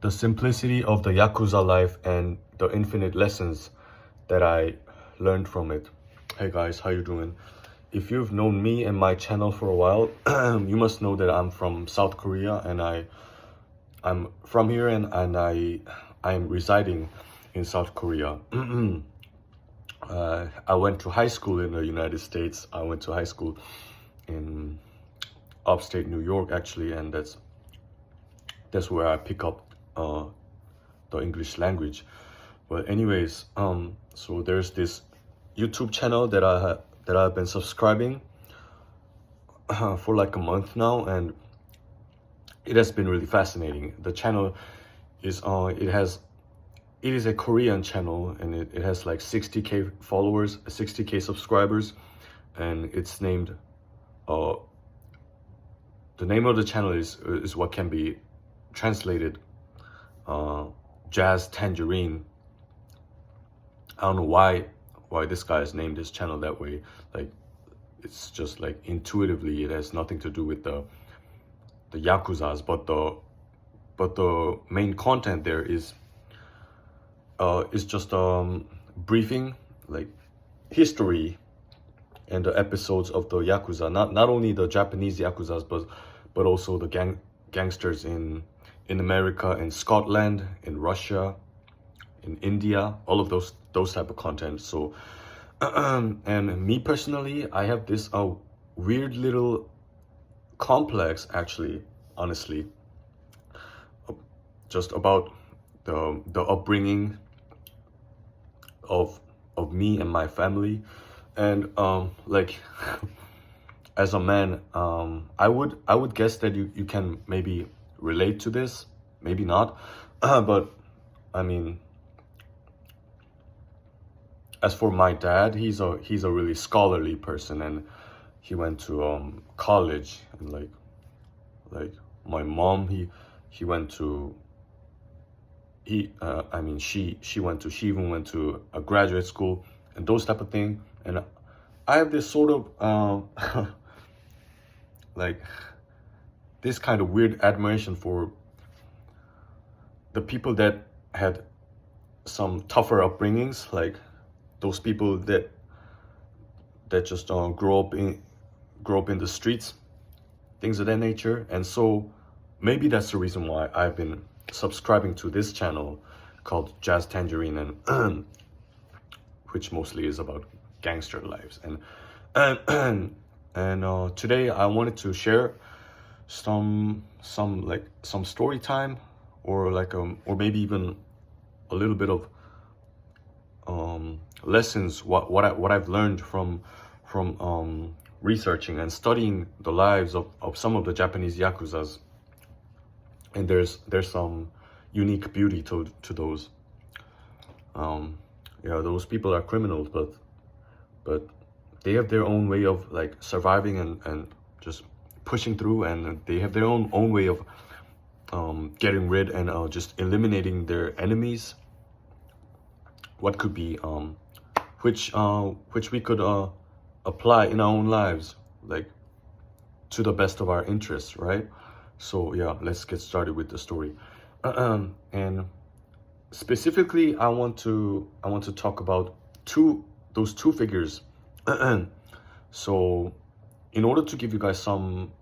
the simplicity of the Yakuza life and the infinite lessons that I learned from it. Hey guys, how you doing? If you've known me and my channel for a while, you must know that I'm from South Korea, and I'm from here, and I'm residing in South Korea. I went to high school in the United States. I went to high school in upstate New York, actually, and that's where I pick up the English language. But anyways, so there's this YouTube channel that I've been subscribing for like a month now, and it has been really fascinating. The channel is it is a Korean channel, and it has like 60k followers, 60k subscribers, and it's named the name of the channel is what can be translated Jazz Tangerine. I don't know why this guy has named his channel that way. Like, it's just like intuitively, it has nothing to do with the Yakuzas, but the main content there is just briefing, like history and the episodes of the Yakuza, not only the Japanese Yakuzas, but also the gangsters in America, in Scotland, in Russia, in India, all of those type of content. So and me personally, I have this weird little complex, actually, honestly, just about the upbringing of me and my family. And like as a man, I would guess that you can maybe relate to this, maybe not. But I mean, as for my dad, he's a really scholarly person, and he went to college, and like my mom, she went to she even went to a graduate school and those type of thing. And I have this sort of like this kind of weird admiration for the people that had some tougher upbringings, like those people that just grow up in the streets, things of that nature. And so maybe that's the reason why I've been subscribing to this channel called Jazz Tangerine, and which mostly is about gangster lives. And today I wanted to share some story time, or like or maybe even a little bit of lessons, what I've learned from researching and studying the lives of some of the Japanese Yakuzas. And there's some unique beauty to those. Those people are criminals, but they have their own way of like surviving and just pushing through, and they have their own way of getting rid and just eliminating their enemies. What could be which we could apply in our own lives, like to the best of our interests, right? So yeah, let's get started with the story. And specifically, I want to talk about those two figures. So in order to give you guys some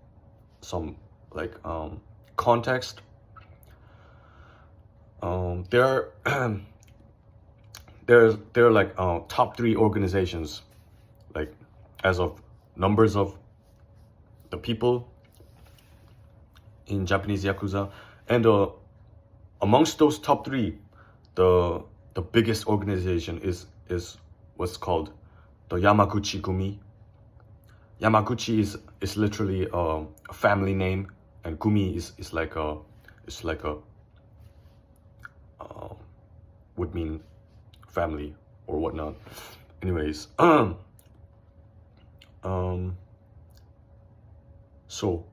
like context, there are like top 3 organizations, like as of numbers of the people in Japanese Yakuza, and amongst those top 3, the biggest organization is what's called the Yamaguchi Gumi. Yamaguchi is literally a family name, and Gumi is like a would mean family or whatnot. Anyways, so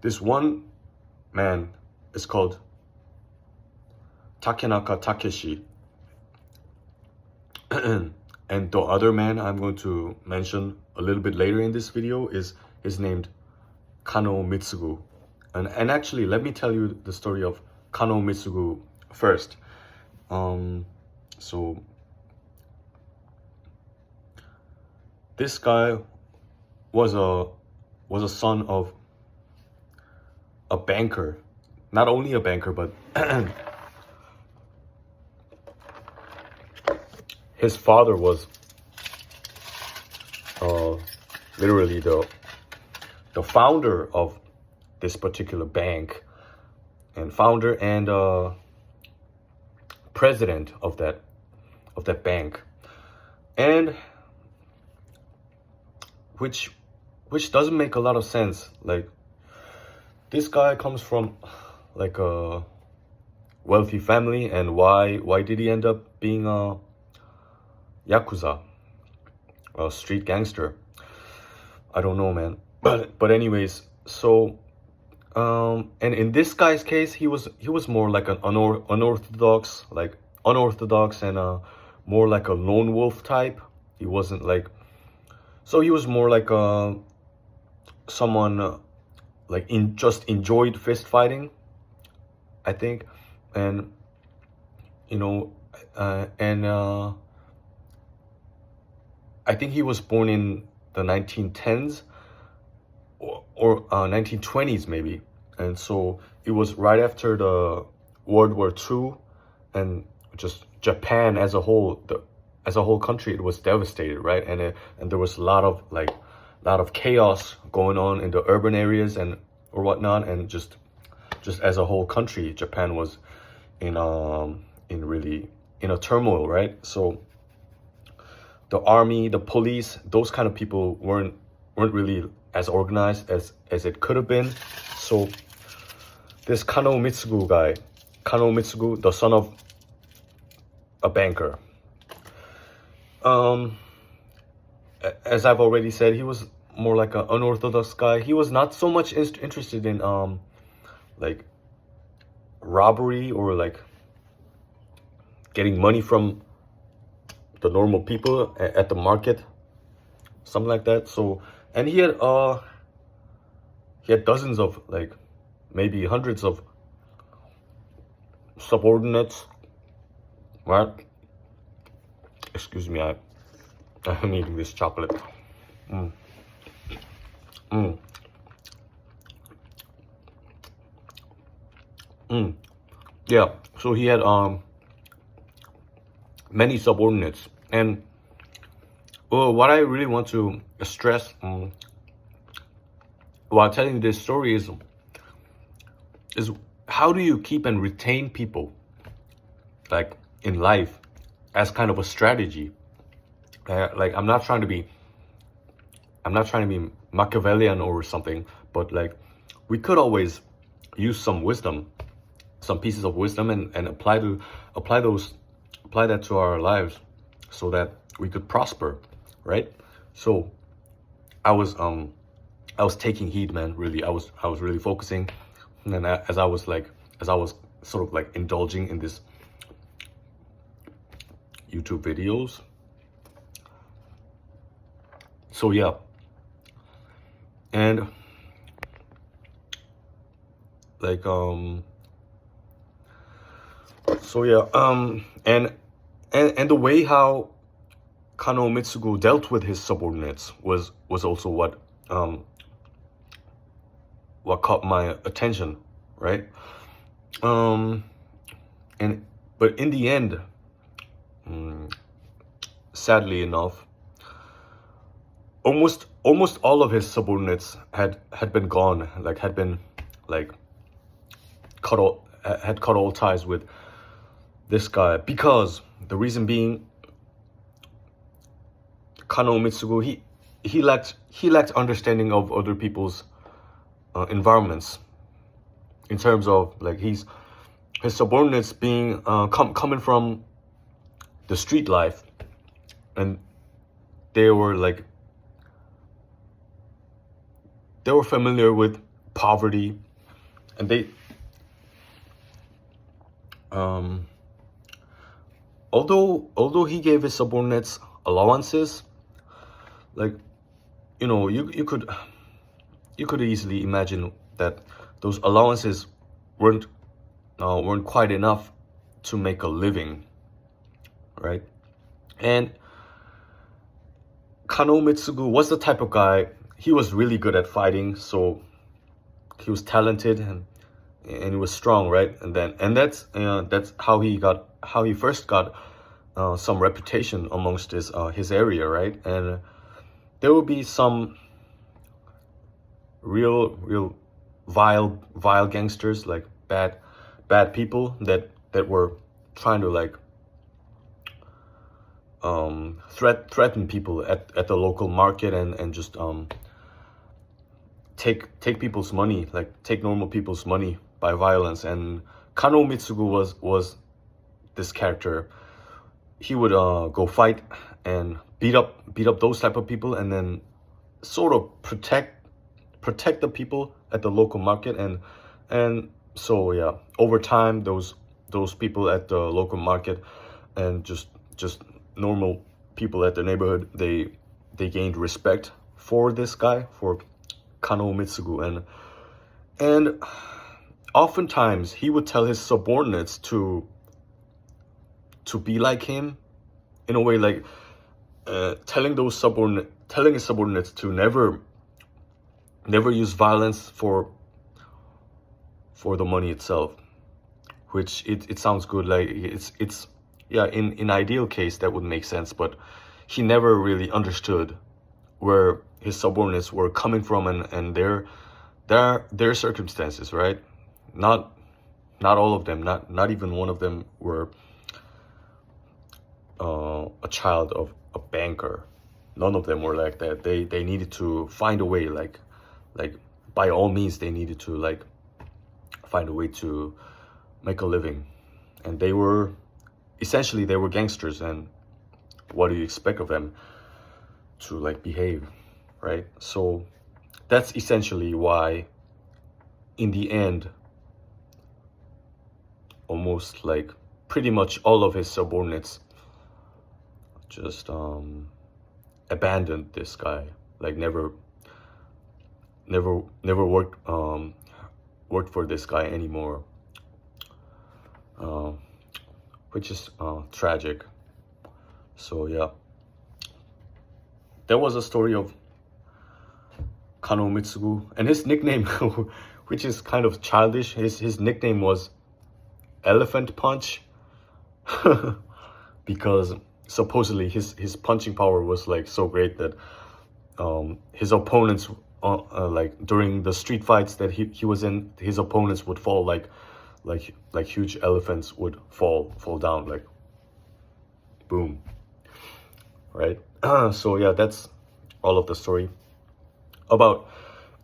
this one man is called Takenaka Takeshi, and the other man I'm going to mention a little bit later in this video is named Kano Mitsugu. And actually, let me tell you the story of Kano Mitsugu first. So this guy was a son of a banker. Not only a banker, but his father was literally the founder of this particular bank, and founder and president of that bank, and which doesn't make a lot of sense. Like, this guy comes from like a wealthy family, and why did he end up being a Yakuza, a street gangster? I don't know, man. But anyways, so and in this guy's case, he was more like an unorthodox and more like a lone wolf type. He wasn't like, so he was more like someone like just enjoyed fist fighting, I think. And I think he was born in the 1910s or 1920s maybe. And so it was right after the World War II, and just Japan as a whole country, it was devastated, right? And there was a lot of chaos going on in the urban areas or whatnot, and just as a whole country, Japan was in a turmoil, right? So the army, the police, those kind of people weren't really as organized as it could have been. So this Kano Mitsugu, the son of a banker, as I've already said, he was more like an unorthodox guy. He was not so much interested in like robbery or like getting money from the normal people at the market, something like that. So, and he had dozens of, like, maybe hundreds of subordinates, right? Excuse me, I'm eating this chocolate. Yeah, so he had many subordinates. And what I really want to stress while telling this story is how do you keep and retain people, like, in life, as kind of a strategy. Like, I'm not trying to be Machiavellian or something, but like, we could always use some pieces of wisdom, and apply that to our lives, so that we could prosper, right? So I was taking heed, man. Really, I was really focusing, and then as I was sort of like indulging in this YouTube videos. So yeah, and like so yeah, and the way how Kano Mitsugu dealt with his subordinates was also what caught my attention, right? But in the end, sadly enough, almost all of his subordinates had been gone, had cut all ties with this guy, because the reason being, Kano Mitsugu, he lacked understanding of other people's environments, in terms of like his subordinates being coming from the street life, and they were familiar with poverty, and they although he gave his subordinates allowances, like, you could easily imagine that those allowances weren't weren't quite enough to make a living, right? And Kano Mitsugu was the type of guy, he was really good at fighting, so he was talented and he was strong, right? And that's how he first got some reputation amongst his area, right? And there will be some real vile gangsters, like bad people that were trying to like threaten people at the local market and just take people's money, like take normal people's money by violence. And Kano Mitsugu was this character. He would go fight and beat up those type of people, and then sort of protect the people at the local market. And so yeah, over time those people at the local market and just normal people at the neighborhood, they gained respect for this guy, for Kano Mitsugu. And oftentimes he would tell his subordinates to be like him, in a way, like telling his subordinates to never use violence for the money itself. Which it sounds good, like it's yeah, in ideal case that would make sense, but he never really understood where his subordinates were coming from and their circumstances, right? Not all of them, not even one of them were a child of a banker. None of them were like that. They needed to find a way, like by all means they needed to like find a way to make a living. And they were gangsters, and what do you expect of them? To like behave, right? So that's essentially why in the end almost like pretty much all of his subordinates just abandoned this guy, like never worked for this guy anymore, which is tragic. So yeah, there was a story of Kano Mitsugu, and his nickname, which is kind of childish, his nickname was Elephant Punch, because supposedly his punching power was like so great that his opponents like during the street fights that he was in, his opponents would fall like huge elephants would fall down, like boom, right? So yeah, that's all of the story about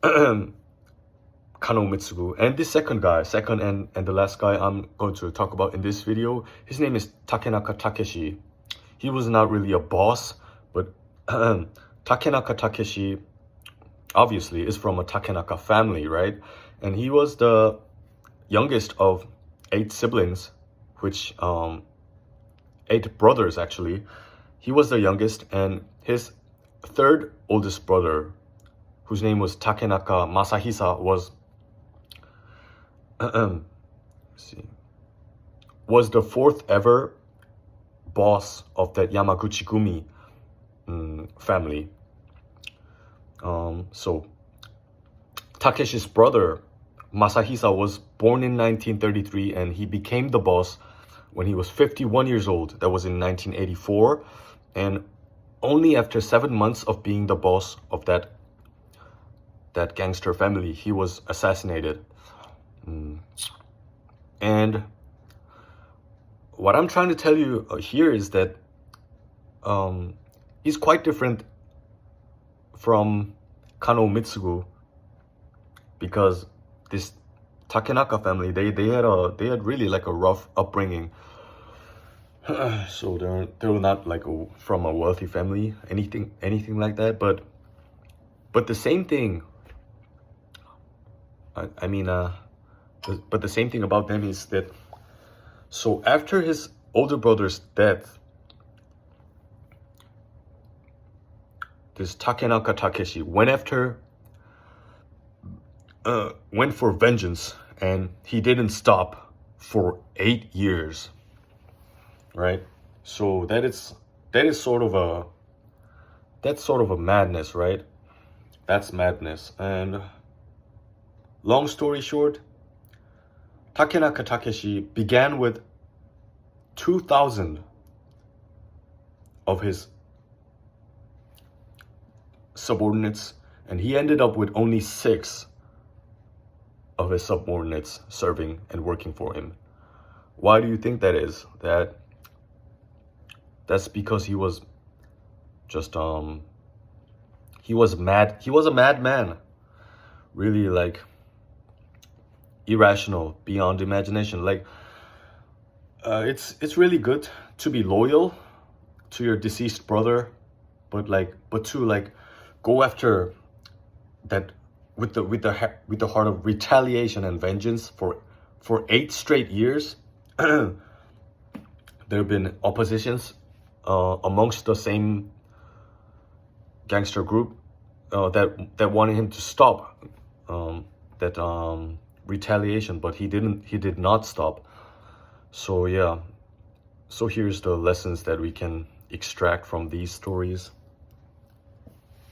Kano Mitsugu. And this second and the last guy I'm going to talk about in this video, his name is Takenaka Takeshi. He was not really a boss, but Takenaka Takeshi obviously is from a Takenaka family, right? And he was the youngest of 8 siblings, which 8 brothers actually. He was the youngest, and his third oldest brother, whose name was Takenaka Masahisa, was the 4th ever boss of that Yamaguchi Gumi family. So Takeshi's brother Masahisa was born in 1933, and he became the boss when he was 51 years old. That was in 1984. And only after 7 months of being the boss of that gangster family, he was assassinated. And what I'm trying to tell you here is that he's quite different from Kano Mitsugu, because this Takenaka family, they had really like a rough upbringing. So they were not like from a wealthy family, anything like that. But the same thing. But the same thing about them is that, so after his older brother's death, this Takenaka Takeshi went for vengeance, and he didn't stop for 8 years, right? So that's sort of a madness, right? That's madness. And long story short, Takenaka Takeshi began with 2,000 of his subordinates, and he ended up with only 6 of his subordinates serving and working for him. Why do you think that is? That's because he was just he was mad. He was a madman, really, like irrational, beyond imagination. Like it's really good to be loyal to your deceased brother, but to like go after that with the heart of retaliation and vengeance for 8 straight years. There have been oppositions amongst the same gangster group that wanted him to stop that retaliation, but he did not stop. So yeah, so here's the lessons that we can extract from these stories,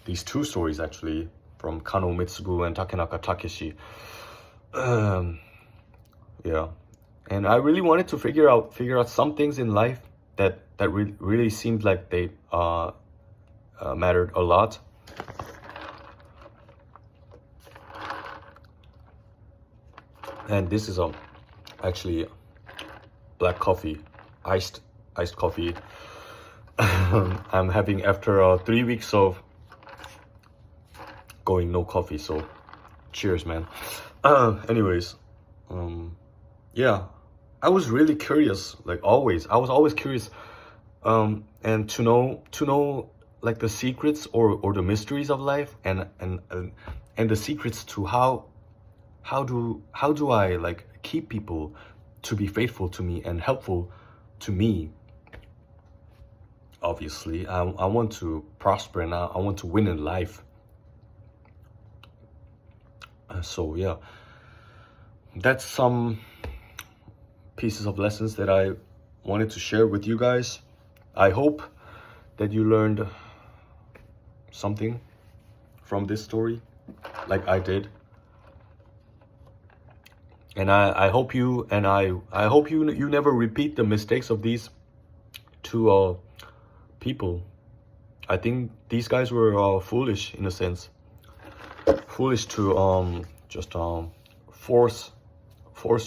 these 2 stories actually, from Kano Mitsugu and Takenaka Takeshi. Yeah, and I really wanted to figure out some things in life that really seemed like they mattered a lot. And this is actually black coffee, iced coffee. I'm having after 3 weeks of going no coffee. So cheers, man. Anyways, yeah, I was really curious, like always. I was always curious, and to know like the secrets or the mysteries of life, and the secrets to how do I like keep people to be faithful to me and helpful to me. Obviously, I want to prosper and I want to win in life. So yeah, that's some pieces of lessons that I wanted to share with you guys. I hope that you learned something from this story, like I did. And I hope you never repeat the mistakes of these 2 people. I think these guys were foolish in a sense. Foolish to just force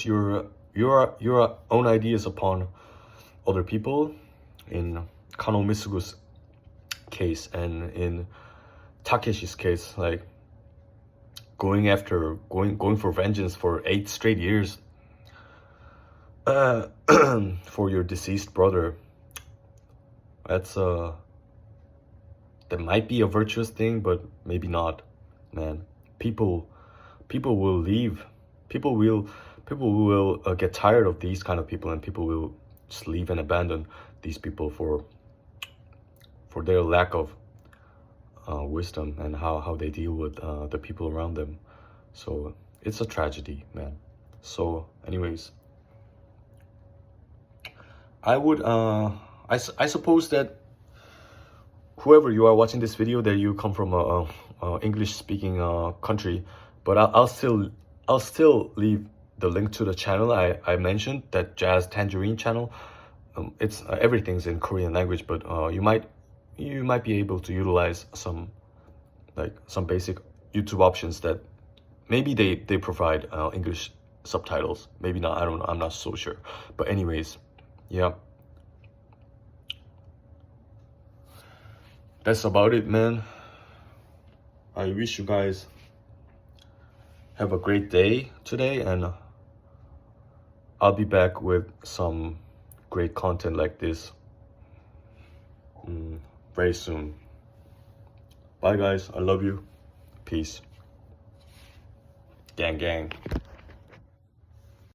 your own ideas upon other people, in Kano Mitsugu's case, and in Takeshi's case, like going for vengeance for 8 straight years for your deceased brother. That's that might be a virtuous thing, but maybe not, man. People will leave. People will get tired of these kind of people, and people will just leave and abandon these people for their lack of wisdom and how they deal with the people around them. So it's a tragedy, man. So anyways, I would I suppose that whoever you are watching this video, that you come from a English speaking country, but I'll still leave the link to the channel I mentioned, that Jazz Tangerine channel. It's everything's in Korean language, but you might be able to utilize some basic YouTube options that maybe they provide English subtitles, maybe not, I don't know, I'm not so sure. But anyways, yeah, that's about it, man. I wish you guys have a great day today, and I'll be back with some great content like this very soon. Bye guys, I love you. Peace. Gang gang.